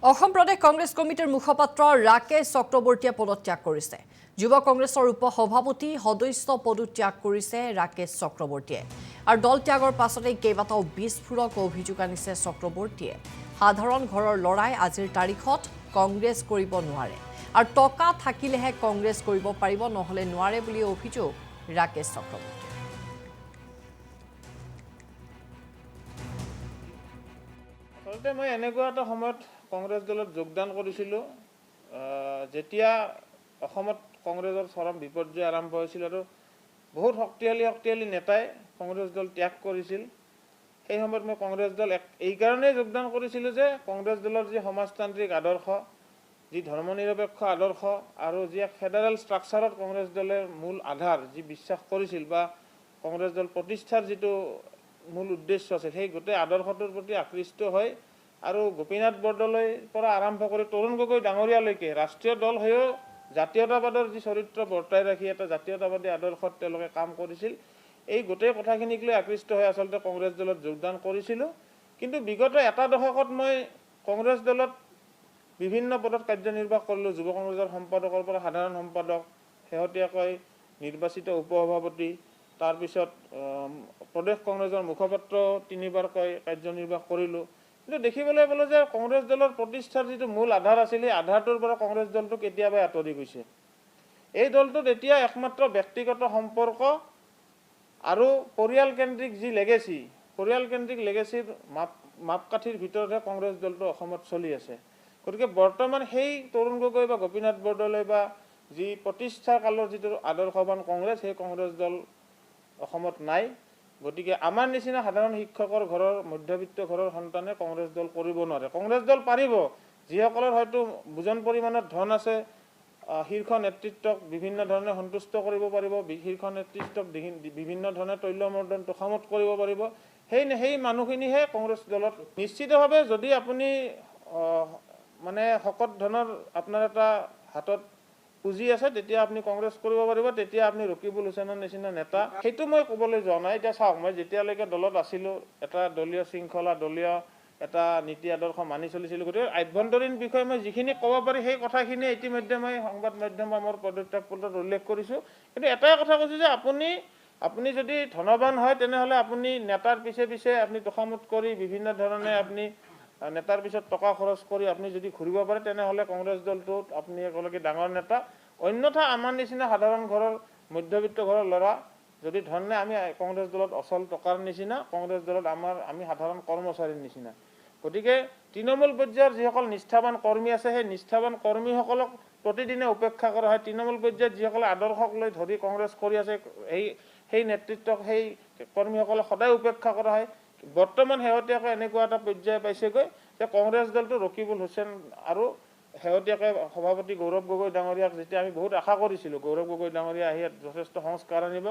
অসম প্ৰদেশ কংগ্ৰেছ কমিটিৰ মুখপাত্ৰ ৰাকেশ চক্ৰৱৰ্তীয়ে পদত্যাগ কৰিছে। যুৱ কংগ্ৰেছৰ উপ-সভাপতি সদস্য পদত্যাগ কৰিছে ৰাকেশ চক্ৰৱৰ্তীয়ে। আৰু দল ত্যাগৰ পাছতে কেইবাটাও বিস্ফোৰক অভিযোগ আনিছে চক্ৰৱৰ্তীয়ে। সাধাৰণ ঘৰৰ লৰাই আজিৰ তাৰিখত কংগ্ৰেছ কৰিব নোৱাৰে আৰু টকা থাকিলেহে কংগ্ৰেছ কৰিব পাৰিব, নহলে নোৱাৰে বুলি অভিযোগ ৰাকেশ চক্ৰৱৰ্তীয়ে। আচলতে মই এনেকুৱা এটা সময়ত কংগ্ৰেছ দলত যোগদান কৰিছিলোঁ যেতিয়া অসমত কংগ্ৰেছৰ চৰম বিপৰ্যয় আৰম্ভ হৈছিল আৰু বহুত শক্তিশালী নেতাই কংগ্ৰেছ দল ত্যাগ কৰিছিল। সেই সময়ত মই কংগ্ৰেছ দল এই কাৰণেই যোগদান কৰিছিলোঁ যে কংগ্ৰেছ দলৰ যি সমাজতান্ত্ৰিক আদৰ্শ, যি ধৰ্মনিৰপেক্ষ আদৰ্শ আৰু যি এক ফেডাৰেল ষ্ট্ৰাকচাৰত কংগ্ৰেছ দলৰ মূল আধাৰ যি বিশ্বাস কৰিছিল বা কংগ্ৰেছ দল প্ৰতিষ্ঠাৰ যিটো মূল উদ্দেশ্য আছিল, সেই গোটেই আদৰ্শটোৰ প্ৰতি আকৃষ্ট হৈ আৰু গোপীনাথ বৰদলৈৰ পৰা আৰম্ভ কৰি তৰুণ গগৈ ডাঙৰীয়ালৈকে ৰাষ্ট্ৰীয় দল হৈও জাতীয়তাবাদৰ যি চৰিত্ৰ বৰ্তাই ৰাখি এটা জাতীয়তাবাদী আদৰ্শত তেওঁলোকে কাম কৰিছিল। এই গোটেই কথাখিনিক লৈ আকৃষ্ট হৈ আচলতে কংগ্ৰেছ দলত যোগদান কৰিছিলোঁ। কিন্তু বিগত এটা দশকত মই কংগ্ৰেছ দলত বিভিন্ন পদত কাৰ্যনিৰ্বাহ কৰিলোঁ। যুৱ কংগ্ৰেছৰ সম্পাদকৰ পৰা সাধাৰণ সম্পাদক, শেহতীয়াকৈ নিৰ্বাচিত উপ-সভাপতি, তাৰপিছত প্ৰদেশ কংগ্ৰেছৰ মুখপাত্ৰ 3বাৰকৈ কাৰ্যনিৰ্বাহ কৰিলোঁ। কিন্তু দেখিবলৈ পালোঁ যে কংগ্ৰেছ দলৰ প্ৰতিষ্ঠাৰ যিটো মূল আধাৰ আছিল, সেই আধাৰটোৰ পৰা কংগ্ৰেছ দলটো কেতিয়াবাই আঁতৰি গৈছে। এই দলটোত এতিয়া একমাত্ৰ ব্যক্তিগত সম্পৰ্ক আৰু পৰিয়ালকেন্দ্ৰিক যি লেগেচি, পৰিয়ালকেন্দ্ৰিক লেগেচিৰ মাপকাঠিৰ ভিতৰতহে কংগ্ৰেছ দলটো অসমত চলি আছে। গতিকে বৰ্তমান সেই তৰুণ গগৈ বা গোপীনাথ বৰদলৈ বা যি প্ৰতিষ্ঠা কালৰ যিটো আদৰ্শৱান কংগ্ৰেছ, সেই কংগ্ৰেছ দল অসমত নাই। গতিকে আমাৰ নিচিনা সাধাৰণ শিক্ষকৰ ঘৰৰ মধ্যবিত্ত ঘৰৰ সন্তানে কংগ্ৰেছ দল কৰিব নোৱাৰে। কংগ্ৰেছ দল পাৰিব যিসকলৰ হয়তো বুজন পৰিমাণৰ ধন আছে, শীৰ্ষ নেতৃত্বক বিভিন্ন ধৰণে সন্তুষ্ট কৰিব পাৰিব, শীৰ্ষ নেতৃত্বক বিভিন্ন ধৰণে তৈলমৰ্দন তোষামত কৰিব পাৰিব। সেই মানুহখিনিহে কংগ্ৰেছ দলত নিশ্চিতভাৱে যদি আপুনি মানে শকত ধনৰ আপোনাৰ এটা হাতত পুঁজি আছে, তেতিয়া আপুনি কংগ্ৰেছ কৰিব পাৰিব। তেতিয়া আপুনি ৰকিবুল হুছেইনৰ নিচিনা নেতা, সেইটো মই ক'বলৈ যোৱা নাই। এতিয়া চাওক, মই যেতিয়ালৈকে দলত আছিলোঁ এটা দলীয় শৃংখলা, দলীয় এটা নীতি আদৰ্শ মানি চলিছিলোঁ। গতিকে আভ্যন্তৰীণ বিষয়ে মই যিখিনি ক'ব পাৰি সেই কথাখিনি ইতিমধ্যে মই সংবাদ মাধ্যম বা মোৰ পদত্যাগ পত্ৰত উল্লেখ কৰিছোঁ। কিন্তু এটাই কথা কৈছোঁ যে আপুনি যদি ধনৱান হয়, তেনেহ'লে আপুনি নেতাৰ পিছে পিছে আপুনি তোষামত কৰি বিভিন্ন ধৰণে আপুনি নেতাৰ পিছত টকা খৰচ কৰি আপুনি যদি ঘূৰিব পাৰে, তেনেহ'লে কংগ্ৰেছ দলটোত আপুনি একেলগে ডাঙৰ নেতা। অন্যথা আমাৰ নিচিনা সাধাৰণ ঘৰৰ মধ্যবিত্ত ঘৰৰ ল'ৰা যদি ধন নাই, আমি কংগ্ৰেছ দলত অচল টকাৰ নিচিনা, কংগ্ৰেছ দলত আমি সাধাৰণ কৰ্মচাৰীৰ নিচিনা। গতিকে তৃণমূল পৰ্যায়ৰ যিসকল নিষ্ঠাৱান কৰ্মী আছে, সেই নিষ্ঠাৱান কৰ্মীসকলক প্ৰতিদিনে উপেক্ষা কৰা হয়। তৃণমূল পৰ্যায়ত যিসকলে আদৰ্শক লৈ ধৰি কংগ্ৰেছ কৰি আছে, সেই নেতৃত্বক, সেই কৰ্মীসকলক সদায় উপেক্ষা কৰা হয়। বৰ্তমান শেহতীয়াকৈ এনেকুৱা এটা পৰ্যায় পাইছেগৈ যে কংগ্ৰেছ দলটো ৰকিবুল হুছেইন আৰু শেহতীয়াকৈ সভাপতি গৌৰৱ গগৈ ডাঙৰীয়াক যেতিয়া আমি বহুত আশা কৰিছিলোঁ, গৌৰৱ গগৈ ডাঙৰীয়া আহি যথেষ্ট সংস্কাৰ আনিব।